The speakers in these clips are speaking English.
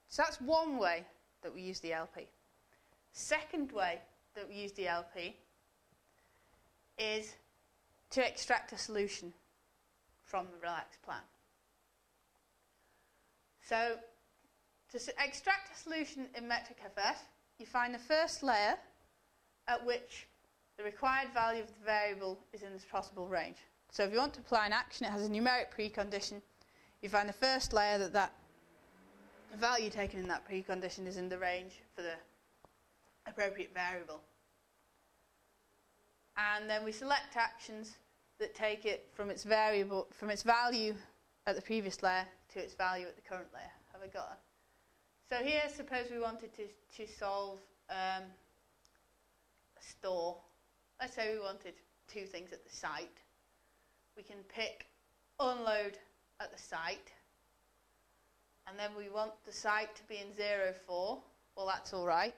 So that's one way that we use the LP. Second way that we use the LP is to extract a solution from the relaxed plan. So to extract a solution in metric FF, you find the first layer at which the required value of the variable is in this possible range. So if you want to apply an action, it has a numeric precondition. You find the first layer that the value taken in that precondition is in the range for the appropriate variable. And then we select actions that take it from its value at the previous layer to its value at the current layer. Have I got it? So here, suppose we wanted to solve a store. Let's say we wanted two things at the site. We can pick unload at the site, and then we want the site to be in 0, 4. Well, that's all right,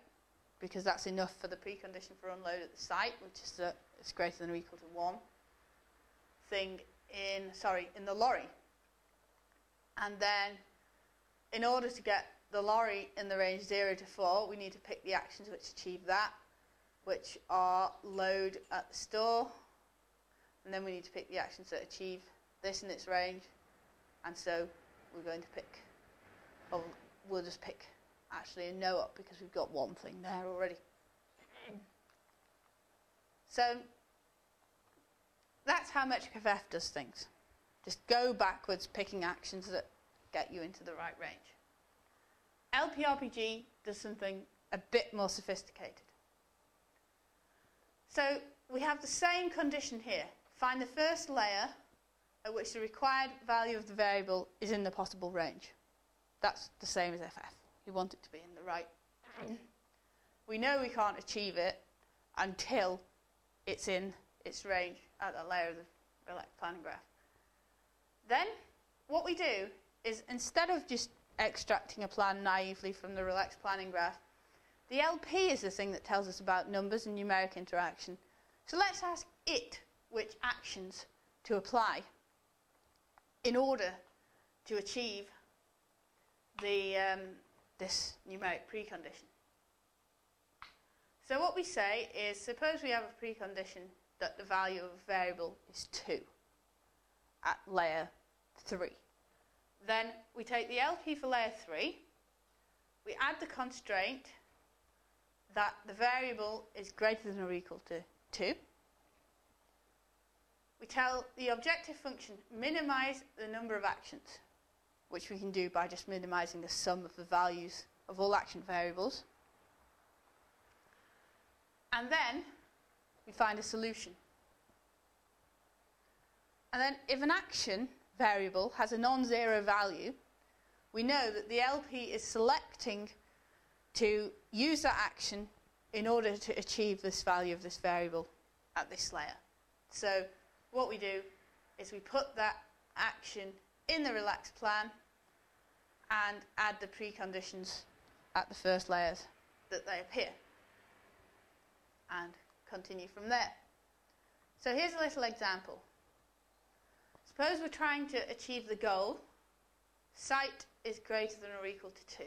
because that's enough for the precondition for unload at the site, which is that it's greater than or equal to 1 thing in the lorry. And then, in order to get the lorry in the range 0 to 4, we need to pick the actions which achieve that, which are load at the store, and then we need to pick the actions that achieve this in its range, and so we're going to pick, or we'll just pick actually a no up because we've got one thing there already. So that's how metric FF does things. Just go backwards, picking actions that get you into the right range. LPRPG does something a bit more sophisticated. So we have the same condition here. Find the first layer at which the required value of the variable is in the possible range. That's the same as FF. You want it to be in the right. We know we can't achieve it until it's in its range at that layer of the relaxed planning graph. Then what we do is, instead of just extracting a plan naively from the relaxed planning graph, the LP is the thing that tells us about numbers and numeric interaction. So let's ask it which actions to apply in order to achieve this numeric precondition. So what we say is, suppose we have a precondition that the value of a variable is 2 at layer 3. Then we take the LP for layer 3, we add the constraint that the variable is greater than or equal to 2. We tell the objective function minimize the number of actions, which we can do by just minimizing the sum of the values of all action variables. And then we find a solution. And then if an action variable has a non-zero value, we know that the LP is selecting to use that action in order to achieve this value of this variable at this layer. So what we do is we put that action in the relaxed plan and add the preconditions at the first layers that they appear, and continue from there. So here's a little example. Suppose we're trying to achieve the goal, site is greater than or equal to 2.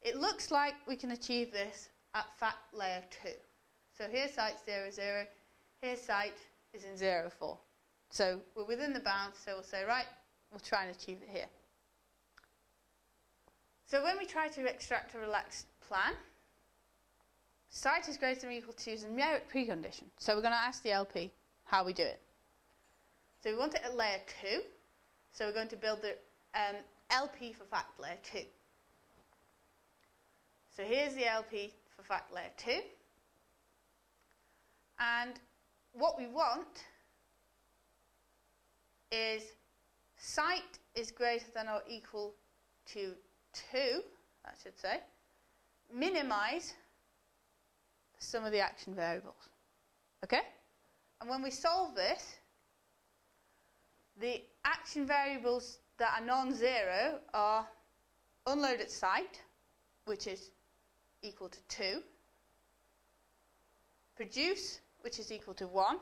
It looks like we can achieve this at fact layer 2. So here's site 0, 0, here's site is in 0, 4. So we're within the bounds, so we'll say, right, we'll try and achieve it here. So when we try to extract a relaxed plan, site is greater than or equal to is a numeric precondition. So we're going to ask the LP how we do it. So we want it at layer 2. So we're going to build the LP for fact layer 2. So here's the LP for fact layer 2. And what we want is site is greater than or equal to 2, I should say, minimize the sum of the action variables. Okay? And when we solve this, the action variables that are non-zero are unload at site, which is equal to 2, produce, which is equal to 1,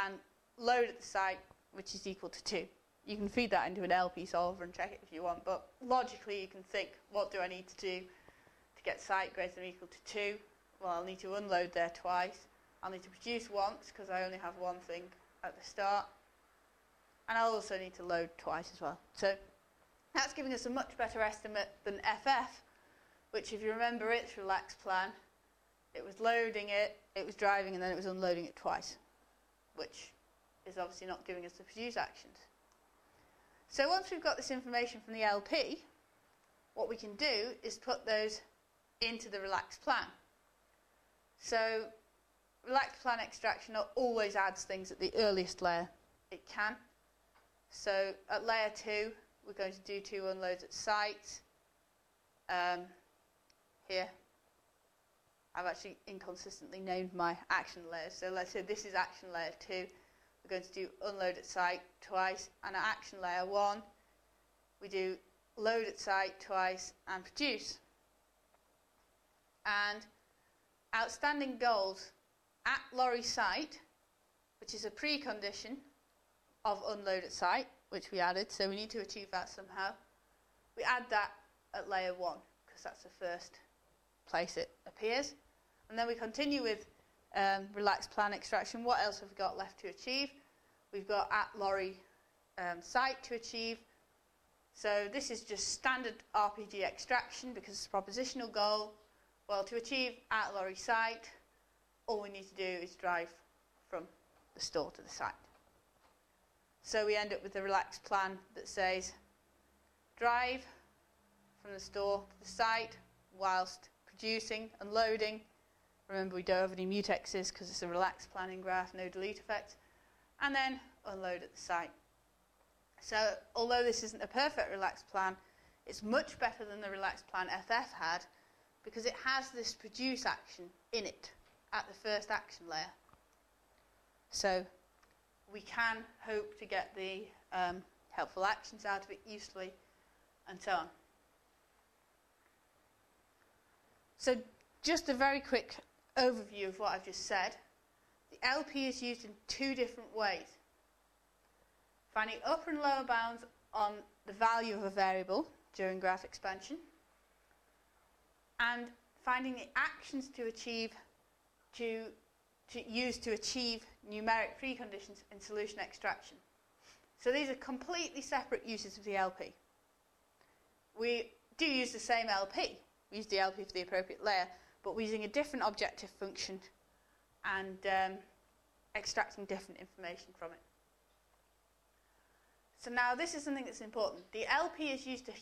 and load at the site, which is equal to 2. You can feed that into an LP solver and check it if you want, but logically you can think, what do I need to do to get site greater than or equal to 2? Well, I'll need to unload there twice. I'll need to produce once because I only have one thing at the start. And I'll also need to load twice as well. So that's giving us a much better estimate than FF, which if you remember its relaxed plan, it was loading it, it was driving, and then it was unloading it twice, which is obviously not giving us the produce actions. So once we've got this information from the LP, what we can do is put those into the relaxed plan. So relaxed plan extraction always adds things at the earliest layer it can. So at layer 2, we're going to do 2 unloads at site. Here, I've actually inconsistently named my action layers. So let's say this is action layer 2. We're going to do unload at site twice, and at action layer 1, we do load at site twice and produce. And outstanding goals at lorry site, which is a precondition of unload at site, which we added, so we need to achieve that somehow. We add that at layer 1, because that's the first place it appears. And then we continue with relaxed plan extraction. What else have we got left to achieve? We've got at lorry site to achieve. So this is just standard RPG extraction because it's a propositional goal. Well, to achieve at lorry site, all we need to do is drive from the store to the site. So we end up with a relaxed plan that says drive from the store to the site whilst producing and loading. Remember, we don't have any mutexes because it's a relaxed planning graph, no delete effects. And then unload at the site. So although this isn't a perfect relaxed plan, it's much better than the relaxed plan FF had because it has this produce action in it at the first action layer. So we can hope to get the helpful actions out of it usefully and so on. So just a very quick overview of what I've just said. The LP is used in 2 different ways. Finding upper and lower bounds on the value of a variable during graph expansion, and finding the actions to achieve to use to achieve numeric preconditions in solution extraction. So these are completely separate uses of the LP. We do use the same LP. We use the LP for the appropriate layer, but we're using a different objective function and extracting different information from it. So now this is something that's important. The LP is used to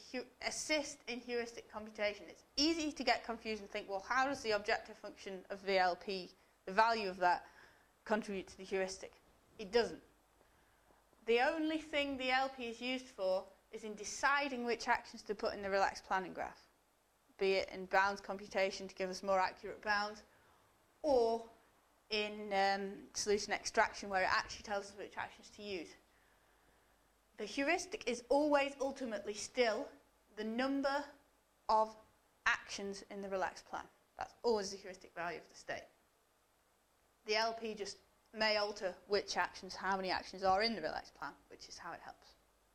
assist in heuristic computation. It's easy to get confused and think, well, how does the objective function of the LP, the value of that, contribute to the heuristic? It doesn't. The only thing the LP is used for is in deciding which actions to put in the relaxed planning graph, be it in bounds computation to give us more accurate bounds, or in solution extraction where it actually tells us which actions to use. The heuristic is always ultimately still the number of actions in the relaxed plan. That's always the heuristic value of the state. The LP just may alter which actions, how many actions are in the relaxed plan, which is how it helps.